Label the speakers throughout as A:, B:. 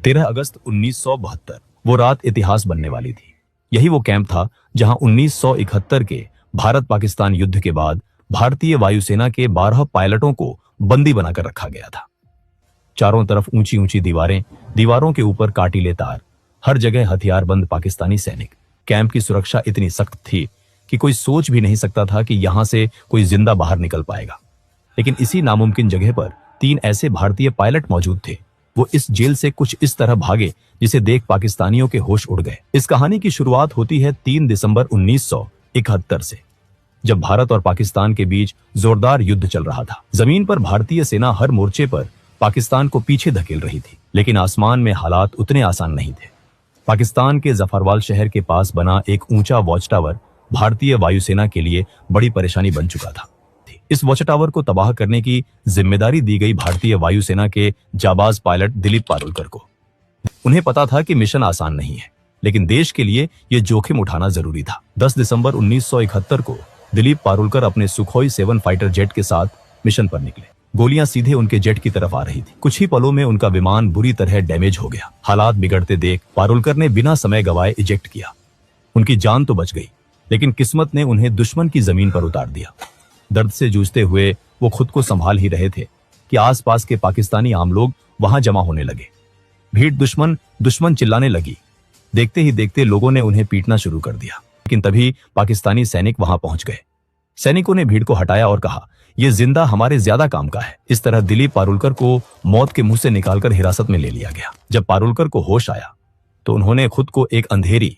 A: 13 अगस्त 1972 वो रात इतिहास बनने वाली थी। यही वो कैंप था जहां 1971 के भारत पाकिस्तान युद्ध के बाद भारतीय वायुसेना के 12 पायलटों को बंदी बनाकर रखा गया था। चारों तरफ ऊंची ऊंची दीवारें, दीवारों के ऊपर काटीले तार, हर जगह हथियारबंद पाकिस्तानी सैनिक। कैंप की सुरक्षा इतनी सख्त थी कि कोई सोच भी नहीं सकता था कि यहां से कोई जिंदा बाहर निकल पाएगा। लेकिन इसी नामुमकिन जगह पर 3 ऐसे भारतीय पायलट मौजूद थे। वो इस जेल से कुछ इस तरह भागे जिसे देख पाकिस्तानियों के होश उड़ गए। इस कहानी की शुरुआत होती है 3 दिसंबर 1971 से, जब भारत और पाकिस्तान के बीच जोरदार युद्ध चल रहा था। जमीन पर भारतीय सेना हर मोर्चे पर पाकिस्तान को पीछे धकेल रही थी, लेकिन आसमान में हालात उतने आसान नहीं थे। पाकिस्तान के जफरवाल शहर के पास बना एक ऊंचा वॉच टावर भारतीय वायुसेना के लिए बड़ी परेशानी बन चुका था। इस वॉच टावर को तबाह करने की जिम्मेदारी दी गई भारतीय वायुसेना के जाबाज पायलट दिलीप पारुलकर को। उन्हें पता था कि मिशन आसान नहीं है, लेकिन देश के लिए यह जोखिम उठाना जरूरी था। 10 दिसंबर 1971 को दिलीप पारुलकर अपने सुखोई 7 फाइटर जेट के साथ मिशन पर निकले। गोलियां सीधे उनके जेट की तरफ आ रही थी। कुछ ही पलों में उनका विमान बुरी तरह डैमेज हो गया। हालात बिगड़ते देख पारुलकर ने बिना समय गवाए इजेक्ट किया। उनकी जान तो बच गई, लेकिन किस्मत ने उन्हें दुश्मन की जमीन पर उतार दिया। दर्द से जूझते हुए वो खुद को संभाल ही रहे थे कि आसपास के पाकिस्तानी आम लोग वहां जमा होने लगे। भीड़ दुश्मन चिल्लाने लगी। देखते ही देखते लोगों ने उन्हें पीटना शुरू कर दिया। लेकिन तभी पाकिस्तानी सैनिक वहां पहुंच गए। सैनिकों ने भीड़ को हटाया और कहा, यह जिंदा हमारे ज्यादा काम का है। इस तरह दिलीप पारुलकर को मौत के मुंह से निकालकर हिरासत में ले लिया गया। जब पारुलकर को होश आया तो उन्होंने खुद को एक अंधेरी,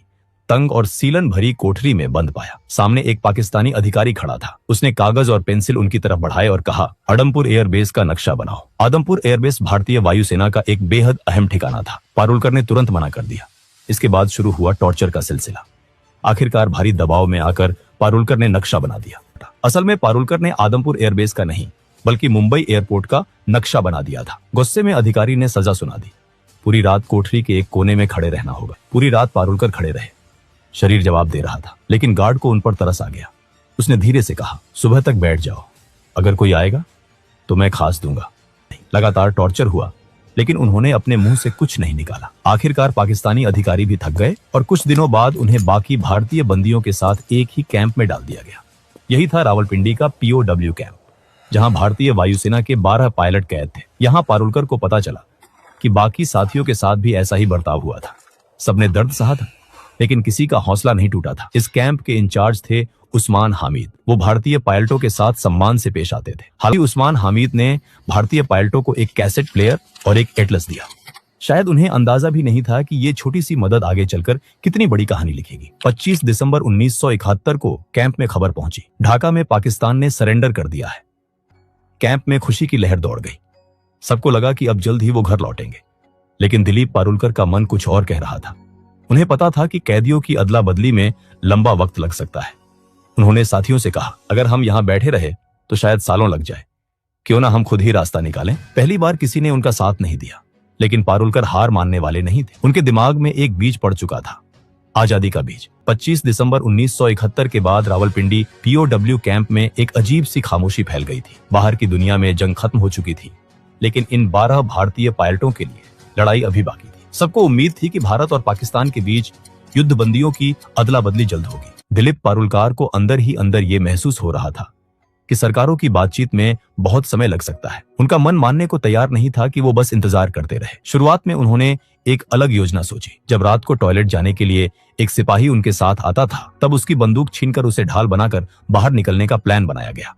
A: तंग और सीलन भरी कोठरी में बंद पाया। सामने एक पाकिस्तानी अधिकारी खड़ा था। उसने कागज और पेंसिल उनकी तरफ बढ़ाए और कहा, आदमपुर एयरबेस का नक्शा बनाओ। आदमपुर एयरबेस भारतीय वायुसेना का एक बेहद अहम ठिकाना था। पारुलकर ने तुरंत मना कर दिया। इसके बाद शुरू हुआ टॉर्चर का सिलसिला। आखिरकार भारी दबाव में आकर पारुलकर ने नक्शा बना दिया। असल में पारुलकर ने आदमपुर एयरबेस का नहीं, बल्कि मुंबई एयरपोर्ट का नक्शा बना दिया था। गुस्से में अधिकारी ने सजा सुना दी। पूरी रात कोठरी के एक कोने में खड़े रहना होगा। पूरी रात पारुलकर खड़े रहे। शरीर जवाब दे रहा था, लेकिन गार्ड को उन पर तरस आ गया। उसने धीरे से कहा, सुबह तक बैठ जाओ, अगर कोई आएगा तो मैं खास दूंगा। लगातार टॉर्चर हुआ, लेकिन उन्होंने अपने मुंह से कुछ नहीं निकाला। आखिरकार पाकिस्तानी अधिकारी भी थक गए और कुछ दिनों बाद उन्हें बाकी भारतीय बंदियों के साथ एक ही कैंप में डाल दिया गया। यही था रावलपिंडी का POW कैंप, जहां भारतीय वायुसेना के 12 पायलट कैद थे। यहां पारुलकर को पता चला कि बाकी साथियों के साथ भी ऐसा ही बर्ताव हुआ था। सबने दर्द सहा था, लेकिन किसी का हौसला नहीं टूटा था। इस कैंप के इंचार्ज थे उस्मान हामिद। वो भारतीय पायलटों के साथ सम्मान से पेश आते थे। हालांकि उस्मान हामिद ने भारतीय पायलटों को एक कैसेट प्लेयर और एक एटलस दिया। शायद उन्हें अंदाजा भी नहीं था कि ये छोटी सी मदद आगे चलकर कितनी बड़ी कहानी लिखेगी। 25 दिसंबर 1971 को कैंप में खबर पहुंची, ढाका में पाकिस्तान ने सरेंडर कर दिया है। कैंप में खुशी की लहर दौड़ गई। सबको लगा कि अब जल्द ही वो घर लौटेंगे, लेकिन दिलीप पारुलकर का मन कुछ और कह रहा था। उन्हें पता था कि कैदियों की अदला बदली में लंबा वक्त लग सकता है। उन्होंने साथियों से कहा, अगर हम यहां बैठे रहे तो शायद सालों लग जाए, क्यों ना हम खुद ही रास्ता निकालें। पहली बार किसी ने उनका साथ नहीं दिया, लेकिन पारुलकर हार मानने वाले नहीं थे। उनके दिमाग में एक बीज पड़ चुका था, आजादी का बीज। 25 दिसंबर 1971 के बाद रावलपिंडी POW कैंप में एक अजीब सी खामोशी फैल गई थी। बाहर की दुनिया में जंग खत्म हो चुकी थी, लेकिन इन 12 भारतीय पायलटों के लिए लड़ाई अभी बाकी थी। सबको उम्मीद थी कि भारत और पाकिस्तान के बीच युद्ध बंदियों की अदला बदली जल्द होगी। दिलीप पारुलकर को अंदर ही अंदर ये महसूस हो रहा था कि सरकारों की बातचीत में बहुत समय लग सकता है। उनका मन मानने को तैयार नहीं था कि वो बस इंतजार करते रहे। शुरुआत में उन्होंने एक अलग योजना सोची। जब रात को टॉयलेट जाने के लिए एक सिपाही उनके साथ आता था, तब उसकी बंदूक छीनकर उसे ढाल बनाकर बाहर निकलने का प्लान बनाया गया।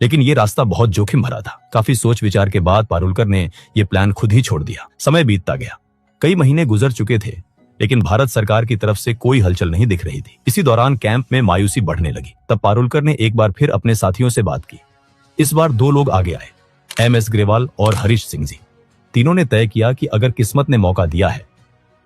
A: लेकिन ये रास्ता बहुत जोखिम भरा था। काफी सोच विचार के बाद पारुलकर ने यह प्लान खुद ही छोड़ दिया। समय बीतता गया, कई महीने गुजर चुके थे, लेकिन भारत सरकार की तरफ से कोई हलचल नहीं दिख रही थी। इसी दौरान कैंप में मायूसी बढ़ने लगी। तब पारुलकर ने एक बार फिर अपने साथियों से बात की। इस बार 2 लोग आगे आए, MS ग्रेवाल और हरीश सिंह जी। तीनों ने तय किया कि अगर किस्मत ने मौका दिया है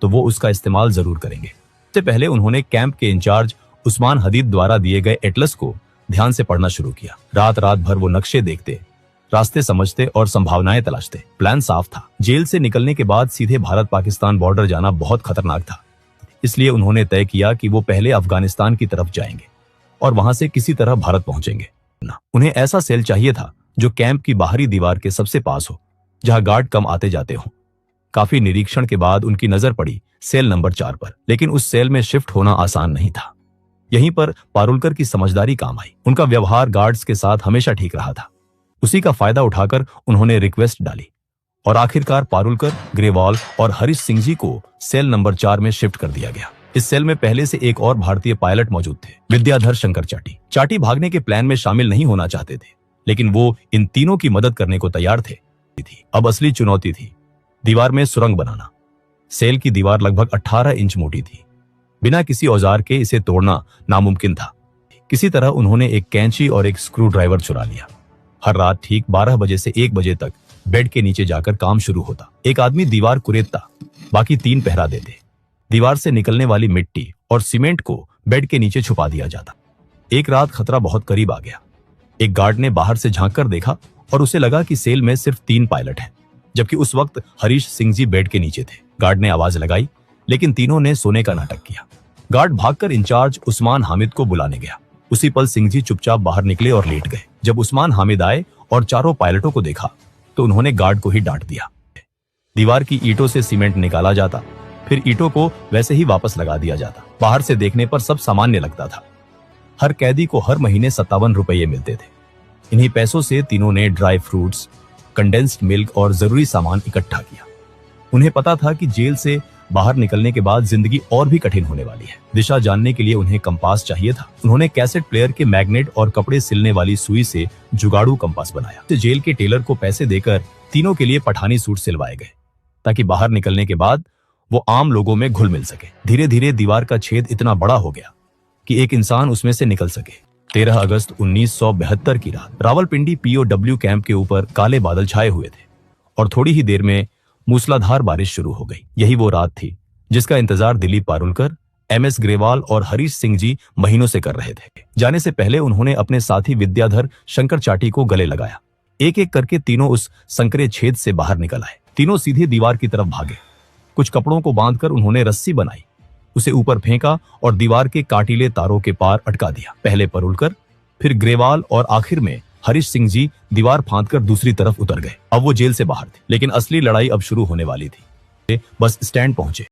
A: तो वो उसका इस्तेमाल जरूर करेंगे। इससे पहले उन्होंने कैंप के इंचार्ज उस्मान हदीद द्वारा दिए गए एटलस को ध्यान से पढ़ना शुरू किया। रात भर वो नक्शे देखते, रास्ते समझते और संभावनाएं तलाशते। प्लान साफ था, जेल से निकलने के बाद सीधे भारत पाकिस्तान बॉर्डर जाना बहुत खतरनाक था। इसलिए उन्होंने तय किया कि वो पहले अफगानिस्तान की तरफ जाएंगे और वहां से किसी तरह भारत पहुंचेंगे। उन्हें ऐसा सेल चाहिए था जो कैंप की बाहरी दीवार के सबसे पास हो, जहां गार्ड कम आते जाते हो। काफी निरीक्षण के बाद उनकी नजर पड़ी सेल नंबर 4 पर, लेकिन उस सेल में शिफ्ट होना आसान नहीं था। यहीं पर पारुलकर की समझदारी काम आई। उनका व्यवहार गार्ड्स के साथ हमेशा ठीक रहा था। उसी का फायदा उठाकर उन्होंने रिक्वेस्ट डाली और आखिरकार पारुलकर, ग्रेवाल और हरीश सिंह जी को सेल नंबर 4 में शिफ्ट कर दिया गया। इस सेल में पहले से एक और भारतीय पायलट मौजूद थे, विद्याधर शंकर चाटी। चाटी भागने के प्लान में शामिल नहीं होना चाहते थे, लेकिन वो इन तीनों की मदद करने को तैयार थे। अब असली चुनौती थी दीवार में सुरंग बनाना। सेल की दीवार लगभग 18 इंच मोटी थी। बिना किसी औजार के इसे तोड़ना नामुमकिन था। किसी तरह उन्होंने एक कैंची और एक स्क्रू ड्राइवर चुरा लिया। हर रात ठीक 12 बजे से 1 बजे तक बेड के नीचे जाकर काम शुरू होता। एक आदमी दीवार कुरेदता, बाकी 3 पहरा देते। दीवार से निकलने वाली मिट्टी और सीमेंट को बेड के नीचे छुपा दिया जाता। एक रात खतरा बहुत करीब आ गया। एक गार्ड ने बाहर से झांककर देखा और उसे लगा कि सेल में सिर्फ 3 पायलट हैं, जबकि उस वक्त हरीश सिंह जी बेड के नीचे थे। गार्ड ने आवाज लगाई, लेकिन तीनों ने सोने का नाटक किया। गार्ड भागकर इंचार्ज उस्मान हामिद को बुलाने गया। उसी पल सिंह जी चुपचाप बाहर निकले और लेट गए। जब उस्मान हामिद आए और चारों पायलटों को देखा तो उन्होंने गार्ड को ही डांट दिया। दीवार की ईंटों से सीमेंट निकाला जाता, फिर ईंटों को वैसे ही वापस लगा दिया जाता। बाहर से देखने पर सब सामान्य लगता था। हर कैदी को हर महीने 57 रुपये मिलते थे। इन्हीं पैसों से तीनों ने ड्राई फ्रूट्स, कंडेंस्ड मिल्क और जरूरी सामान इकट्ठा किया। उन्हें पता था कि जेल से बाहर निकलने के बाद जिंदगी और भी कठिन होने वाली है। दिशा जानने के लिए उन्हें कंपास चाहिए था। उन्होंने कैसेट प्लेयर के मैग्नेट और कपड़े सिलने वाली सुई से जुगाड़ू कंपास बनाया। जेल के टेलर को पैसे देकर तीनों के लिए पठानी सूट सिलवाए गए, ताकि बाहर निकलने के बाद वो आम लोगों में घुल मिल सके। धीरे धीरे दीवार का छेद इतना बड़ा हो गया कि एक इंसान उसमें से निकल सके। 13 अगस्त 1972 की रात रावलपिंडी POW कैंप के ऊपर काले बादल छाए हुए थे और थोड़ी ही देर में मूसलाधार बारिश शुरू हो गई। यही वो रात थी जिसका इंतजार दिलीप पारुलकर, MS ग्रेवाल और हरीश सिंह जी महीनों से कर रहे थे। जाने से पहले उन्होंने अपने साथी विद्याधर शंकर चाटी को गले लगाया। एक एक करके तीनों उस संकरे छेद से बाहर निकल आए। तीनों सीधे दीवार की तरफ भागे। कुछ कपड़ों को बांधकर उन्होंने रस्सी बनाई, उसे ऊपर फेंका और दीवार के काटीले तारों के पार अटका दिया। पहले पारुलकर, फिर ग्रेवाल और आखिर में हरीश सिंह जी दीवार फांदकर दूसरी तरफ उतर गए। अब वो जेल से बाहर थे, लेकिन असली लड़ाई अब शुरू होने वाली थी। बस स्टैंड पहुंचे।